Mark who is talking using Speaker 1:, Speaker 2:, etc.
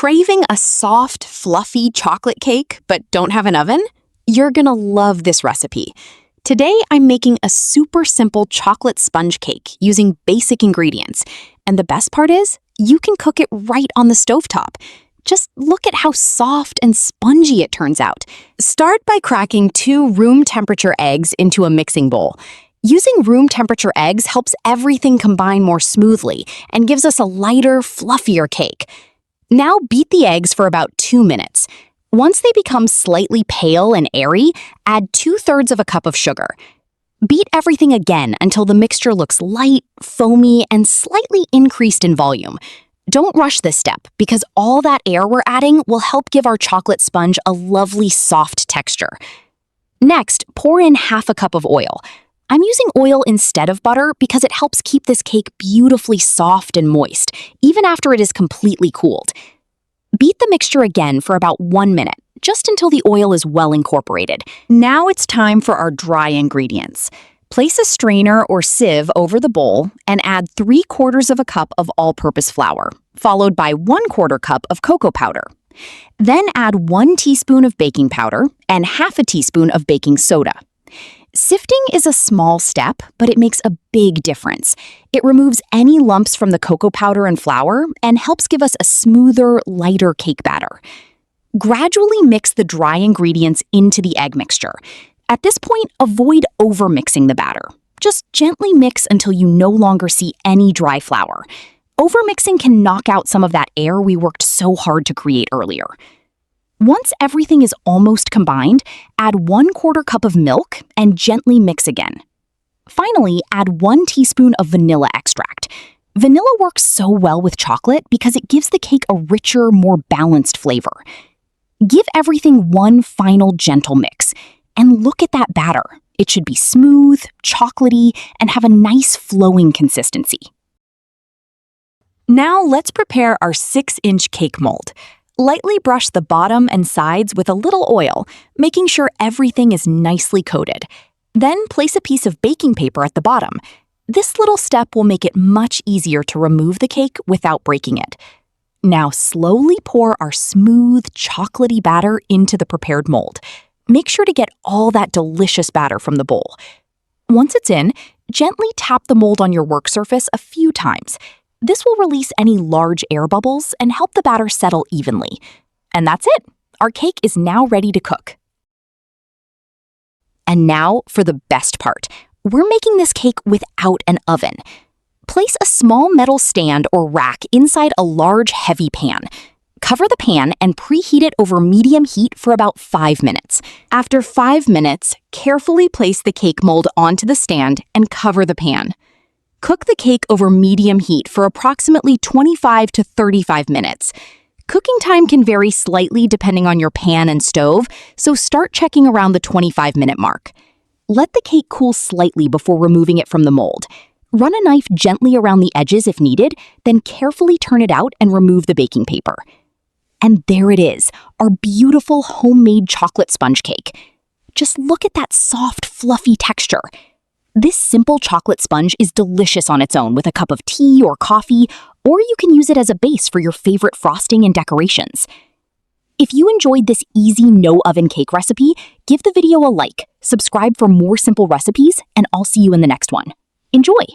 Speaker 1: Craving a soft, fluffy chocolate cake but don't have an oven? You're gonna love this recipe. Today, I'm making a super simple chocolate sponge cake using basic ingredients. And the best part is, you can cook it right on the stovetop. Just look at how soft and spongy it turns out. Start by cracking 2 room temperature eggs into a mixing bowl. Using room temperature eggs helps everything combine more smoothly and gives us a lighter, fluffier cake. Now beat the eggs for about 2 minutes. Once they become slightly pale and airy, add 2/3 of a cup of sugar. Beat everything again until the mixture looks light, foamy, and slightly increased in volume. Don't rush this step because all that air we're adding will help give our chocolate sponge a lovely soft texture. Next, pour in 1/2 cup of oil. I'm using oil instead of butter because it helps keep this cake beautifully soft and moist, even after it is completely cooled. Beat the mixture again for about 1 minute, just until the oil is well incorporated. Now it's time for our dry ingredients. Place a strainer or sieve over the bowl and add 3/4 of a cup of all-purpose flour, followed by 1/4 cup of cocoa powder. Then add 1 teaspoon of baking powder and 1/2 teaspoon of baking soda. Sifting is a small step, but it makes a big difference. It removes any lumps from the cocoa powder and flour and helps give us a smoother, lighter cake batter. Gradually mix the dry ingredients into the egg mixture. At this point, avoid overmixing the batter. Just gently mix until you no longer see any dry flour. Overmixing can knock out some of that air we worked so hard to create earlier. Once everything is almost combined, add 1/4 cup of milk and gently mix again. Finally, add 1 teaspoon of vanilla extract. Vanilla works so well with chocolate because it gives the cake a richer, more balanced flavor. Give everything one final gentle mix, and look at that batter. It should be smooth, chocolatey, and have a nice flowing consistency. Now let's prepare our 6-inch cake mold. Lightly brush the bottom and sides with a little oil, making sure everything is nicely coated. Then place a piece of baking paper at the bottom. This little step will make it much easier to remove the cake without breaking it. Now slowly pour our smooth, chocolatey batter into the prepared mold. Make sure to get all that delicious batter from the bowl. Once it's in, gently tap the mold on your work surface a few times. This will release any large air bubbles and help the batter settle evenly. And that's it. Our cake is now ready to cook. And now for the best part. We're making this cake without an oven. Place a small metal stand or rack inside a large, heavy pan. Cover the pan and preheat it over medium heat for about 5 minutes. After 5 minutes, carefully place the cake mold onto the stand and cover the pan. Cook the cake over medium heat for approximately 25 to 35 minutes. Cooking time can vary slightly depending on your pan and stove, so start checking around the 25-minute mark. Let the cake cool slightly before removing it from the mold. Run a knife gently around the edges if needed, then carefully turn it out and remove the baking paper. And there it is, our beautiful homemade chocolate sponge cake. Just look at that soft, fluffy texture. This simple chocolate sponge is delicious on its own with a cup of tea or coffee, or you can use it as a base for your favorite frosting and decorations. If you enjoyed this easy no-oven cake recipe, give the video a like, subscribe for more simple recipes, and I'll see you in the next one. Enjoy!